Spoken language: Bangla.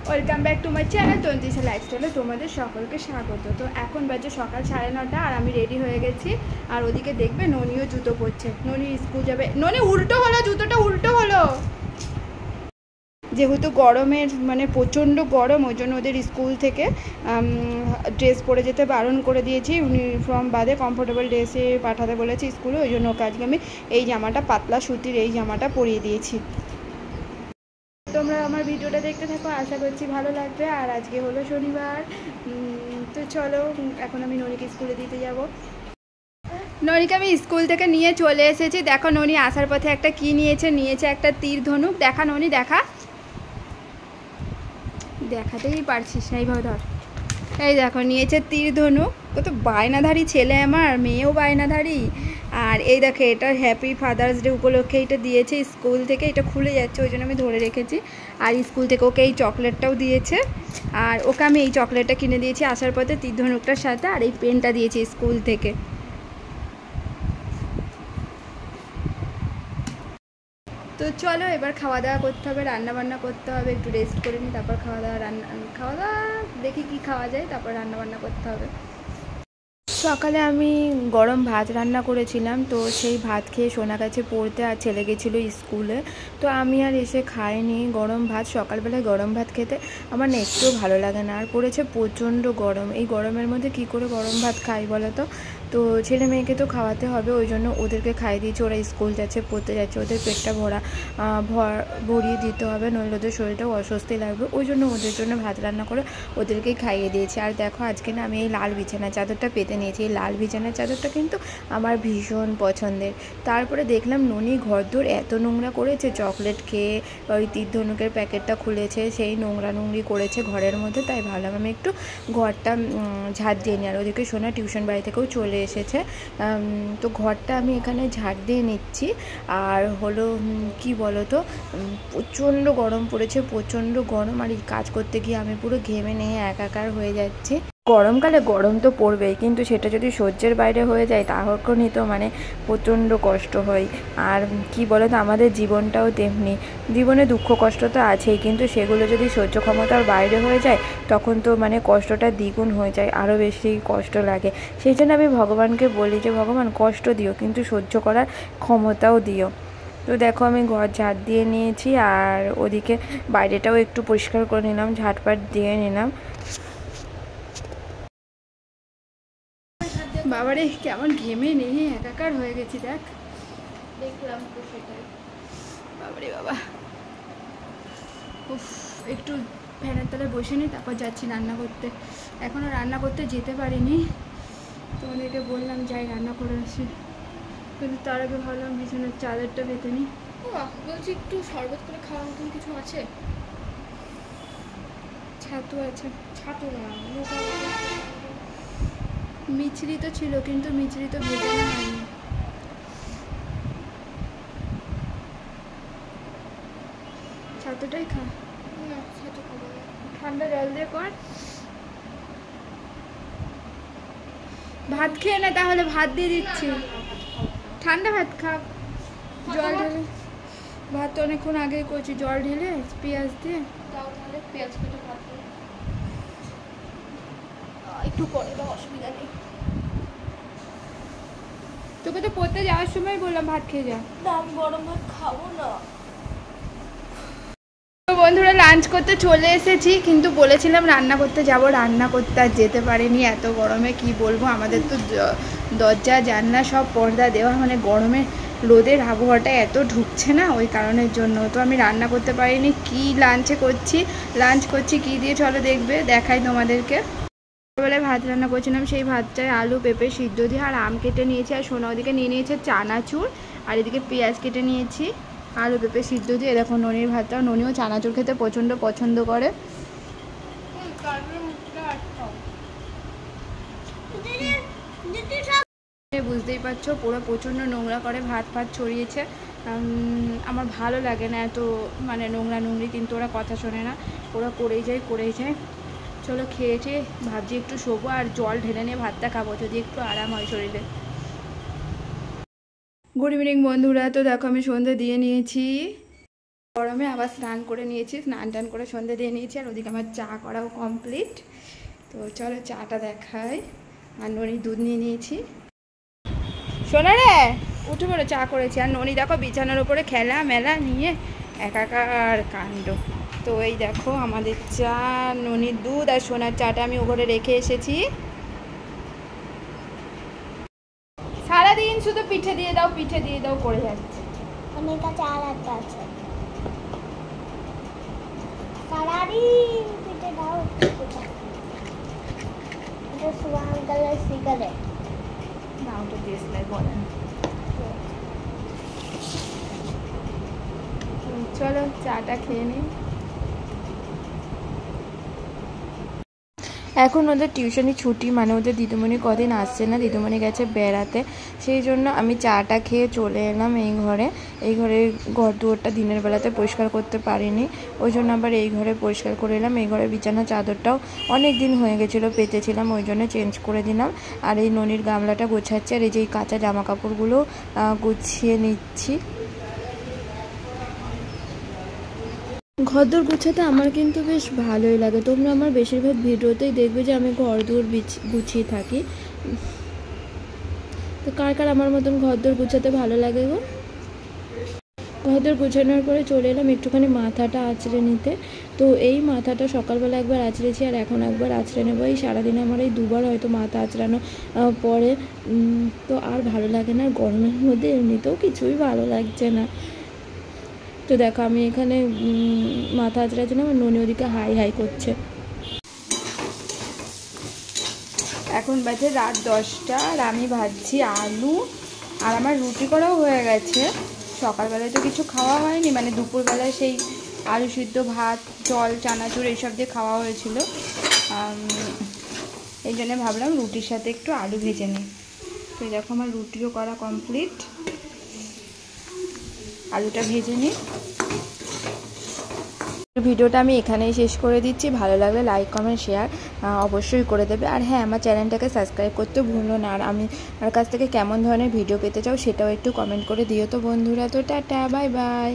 Welcome back to my channel Tantrisha লাইফস্টাইলে তোমাদের সকলকে স্বাগত। তো এখন বাজে সকাল 9:30 আর আমি রেডি হয়ে গেছি। আর ওদিকে দেখবে ননিও জুতো পরছে, ননি স্কুল যাবে। ননি উল্টো হলো, জুতোটা উল্টো হলো। যেহেতু গরমের মানে প্রচণ্ড গরম, ওই জন্য ওদের স্কুল থেকে ড্রেস পরে যেতে বারণ করে দিয়েছি। ইউনিফর্ম বাদে কমফোর্টেবল ড্রেসে পাঠাতে বলেছি স্কুলে, ওই জন্য ওকে আজকে আমি এই জামাটা, পাতলা সুতির এই জামাটা পরিয়ে দিয়েছি। তোমরা আমার ভিডিওটা দেখতে থাকো, আশা করছি ভালো লাগবে। আর আজকে হলো শনিবার, তো চলো এখন আমি ননিকে স্কুলে দিতে যাব। ননিকে আমি স্কুল থেকে নিয়ে চলে এসেছি। দেখো ননি আসার পথে একটা কি নিয়েছে একটা তীর ধনুক। দেখা ননি, দেখা, দেখাতেই পারছিস না, এইভাবে ধর। এই দেখো নিয়েছে তীর ধনুক। কত বায়নাধারী ছেলে আমার, মেয়েও বায়নাধারী। আর এই দেখো এটা হ্যাপি ফাদার্স ডে উপলক্ষে এটা দিয়েছে স্কুল থেকে, এটা খুলে যাচ্ছে ওই জন্য আমি ধরে রেখেছি। আর স্কুল থেকে ওকে এই চকলেটটাও দিয়েছে, আর ওকে আমি এই চকলেটটা কিনে দিয়েছি আসার পথে তীর ধনুকটার সাথে। আর এই পেনটা দিয়েছি স্কুল থেকে। তো চলো এবার খাওয়া দাওয়া করতে হবে, রান্না বান্না করতে হবে, একটু রেস্ট করে নিই, তারপর খাওয়া দাওয়া দেখি কি খাওয়া যায়, তারপর রান্না বান্না করতে হবে। সকালে আমি গরম ভাত রান্না করেছিলাম, তো সেই ভাত খেয়ে সোনা কাছে পড়তে আর ছেলে গেছিলো স্কুলে। তো আমি আর এসে খাইনি গরম ভাত। সকালবেলায় গরম ভাত খেতে আমার না একটুও ভালো লাগে না, আর পড়েছে প্রচণ্ড গরম। এই গরমের মধ্যে কি করে গরম ভাত খাই বলো তো? তো ছেলে মেয়েকে তো খাওয়াতে হবে, ওই জন্য ওদেরকে খাইয়ে দিয়েছি। ওরা স্কুল যাচ্ছে, পড়তে যাচ্ছে, ওদের পেটটা ভরিয়ে দিতে হবে, নইলে ওদের শরীরটাও অস্বস্তি লাগবে। ওই জন্য ওদের জন্য ভাত রান্না করে ওদেরকেই খাইয়ে দিয়েছি। আর দেখো আজকে না আমি এই লাল বিছানার চাদরটা পেতে নিয়েছি। এই লাল বিছানার চাদরটা কিন্তু আমার ভীষণ পছন্দের। তারপরে দেখলাম ননি ঘরদোর এত নোংরা করেছে, চকলেট খেয়ে ওই তীর ধনুকের প্যাকেটটা খুলেছে, সেই নোংরি করেছে ঘরের মধ্যে। তাই ভাবলাম আমি একটু ঘরটা ঝাড় দিয়ে নিই। আর ওদিকে সোনা টিউশন বাড়ি থেকেও চলে এসেছে, তো ঘরটা আমি এখানে ঝাড় দিয়ে নিচ্ছি। আর হলো কি বলো তো, প্রচণ্ড গরম পড়েছে, প্রচণ্ড গরম। আর এই কাজ করতে গিয়ে আমি পুরো ঘেমে নিয়ে একাকার হয়ে যাচ্ছি। গরমকালে গরম তো পড়বেই, কিন্তু সেটা যদি সহ্যের বাইরে হয়ে যায় তখনই তো মানে প্রচণ্ড কষ্ট হয়। আর কি বলো তো, আমাদের জীবনটাও তেমনি, জীবনে দুঃখ কষ্ট তো আছেই, কিন্তু সেগুলো যদি সহ্য ক্ষমতার বাইরে হয়ে যায় তখন তো মানে কষ্টটা দ্বিগুণ হয়ে যায়, আরও বেশি কষ্ট লাগে। সেই জন্য আমি ভগবানকে বলি যে ভগবান কষ্ট দিও, কিন্তু সহ্য করার ক্ষমতাও দিও। তো দেখো আমি ঘর ঝাড় দিয়ে নিয়েছি, আর ওদিকে বাইরেটাও একটু পরিষ্কার করে নিলাম, ঝাঁটপাট দিয়ে নিলাম। বাবারে কেমন ঘেমে নিয়ে একাকার হয়ে গেছি, দেখ, দেখলাম তো সেটাই। বাবারে বাবা, উফ, একটু ফ্যানের তলায় বসে নিই, তারপর যাচ্ছি রান্না করতে। এখনও রান্না করতে যেতে পারিনি, তোমাদেরকে বললাম যাই রান্না করে আসি, কিন্তু তার আগে ভাবলাম বিছানার চাদরটা পেতে নিই। বলছি একটু শরবত করে খাওয়ার মতন কিছু আছে? ছাতু আছে। ছাতু না, মিছরি তো ছিল, কিন্তু মিছরি তো ভেজানো হয়নি। ছাতুটাই খা। না ছাতু খাবো না। ঠান্ডা জল দিয়ে কর। ভাত খেয়ে না, তাহলে ভাত দিয়ে দিচ্ছি। ঠান্ডা ভাত খা, জল ঢেলে। ভাত তো অনেকক্ষণ আগেই করছি, জল ঢেলে পেঁয়াজ দিয়ে দাও তাহলে, পেঁয়াজ কেটে ভাত দাও। একটু পরে দাও, অসুবিধা নেই। তোকে তো পড়তে যাওয়ার সময় বললাম ভাত খেয়ে যা। না আমি গরম ভাত খাবো না। তো বন্ধুরা লাঞ্চ করতে চলে এসেছি, কিন্তু বলেছিলাম রান্না করতে যাব, রান্না করতে আর যেতে পারিনি। এত গরমে কি বলবো, আমাদের তো দরজা জানলা সব পর্দা দেওয়া, মানে গরমে রোদের আবহাওয়াটা এত ঢুকছে না, ওই কারণের জন্য তো আমি রান্না করতে পারিনি। কি লাঞ্চ করছি কি দিয়ে চলো দেখাই তোমাদেরকে। সকালবেলায় ভাত রান্না করছিলাম, সেই ভাতটায় আলু পেঁপে সিদ্ধ দিয়ে আর আম কেটে নিয়েছি। আর সোনা ওদিকে নিয়ে নিয়েছে চানাচুর, আর এদিকে পেঁয়াজ কেটে নিয়েছি আলু পেঁপে সিদ্ধ দিয়ে। দেখো ননির ভাতটা, ননিও চানাচুর খেতে প্রচণ্ড পছন্দ করে। বুঝতেই পারছো পুরো প্রচণ্ড নোংরা করে ভাত ছড়িয়েছে। আমার ভালো লাগে না এত মানে নোংরি, কিন্তু ওরা কথা শোনে না, ওরা করেই যায়। চলো খেয়েছে, ভাবছি একটু শোবো আর জল ঢেলে নিয়ে ভাতটা খাবো, যদি একটু আরাম হয় শরীরে। গুড ইভিনিং বন্ধুরা, তো দেখো আমি সন্ধ্যে দিয়ে নিয়েছি। গরমে আবার স্নান করে নিয়েছি, স্নান টান করে সন্ধ্যে দিয়ে নিয়েছি, আর ওদিকে আমার চা করাও কমপ্লিট। তো চলো চাটা দেখাই। আর ননির দুধ নিয়ে নিয়েছি। শোনা রে, উঠে পড়ে চা করেছি। আর ননি দেখো বিছানার উপরে খেলা মেলা নিয়ে একাকার কাণ্ড। তো এই দেখো আমাদের চা, ননির দুধ আর সোনার চাটা আমি ওপরে রেখে এসেছি। সারাদিন শুধু পিঠে দিয়ে দাও পিঠে দিয়ে দাও করে যাচ্ছে। আমার কাছে আর একটা আছে, সারাদিন পিঠে দাও। এটা সুয়ান কালার সিগারেট না, ওটা দেশলাই বলেন। চলো চাটা খেয়ে নিই। এখন ওদের টিউশনি ছুটি, মানে ওদের দিদিমণি কদিন আসছে না, দিদিমণি গেছে বেড়াতে। সেই জন্য আমি চাটা খেয়ে চলে এলাম এই ঘরে। এই ঘরে ঘর দুয়ারটা দিনের বেলাতে পরিষ্কার করতে পারিনি, ওই জন্য আবার এই ঘরে পরিষ্কার করে এলাম। এই ঘরে বিছানা চাদরটাও অনেক দিন হয়ে গেছিলো, পেতেছিলাম, ওই জন্য চেঞ্জ করে দিলাম। আর এই ননির গামলাটা গোছাচ্ছে, আর এই যে কাঁচা জামা কাপড়গুলো গুছিয়ে নিচ্ছি। ঘরদোর গুছাতে আমার কিন্তু বেশ ভালোই লাগে। তোমরা আমার বেশিরভাগ ভিডিওতেই দেখবে যে আমি ঘরদোর গুছিয়ে থাকি। তো কার কার আমার মতন ঘরদোর গুছাতে ভালো লাগে গো? ঘরদোর গুছানোর পরে চলে এলাম একটুখানি মাথাটা আঁচড়ে নিতে। তো এই মাথাটা সকালবেলা একবার আঁচড়েছি, আর এখন একবার আঁচড়ে নেবো। এই সারাদিনে আমার এই দুবার হয়তো মাথা আঁচড়ানো পরে। তো আর ভালো লাগে না, গরমের মধ্যে এমনিতেও কিছুই ভালো লাগছে না। তো দেখো আমি এখানে মাথা আঁচড়াচ্ছিলাম, আর ননি ওদিকে হাই হাই করছে। এখন বাজে রাত 10টা, আর আমি ভাজছি আলু, আর আমার রুটি করাও হয়ে গেছে। সকালবেলায় তো কিছু খাওয়া হয়নি, মানে দুপুরবেলায় সেই আলু সিদ্ধ, ভাত, জল, চানাচুর এইসব দিয়ে খাওয়া হয়েছিল। এই জন্য ভাবলাম রুটির সাথে একটু আলু ভেজে নিই। তো দেখো আমার রুটিও করা কমপ্লিট, আলুটা ভেজে নিই। ভিডিওটা আমি এখানেই শেষ করে দিচ্ছি। ভালো লাগলে লাইক কমেন্ট শেয়ার অবশ্যই করে দেবে। আর হ্যাঁ, আমার চ্যানেলটাকে সাবস্ক্রাইব করতে ভুলো না। আর আমি আমার কাছ থেকে কেমন ধরনের ভিডিও পেতে চাও সেটাও একটু কমেন্ট করে দিও তো বন্ধুরা। তো টাটা, বাই বাই।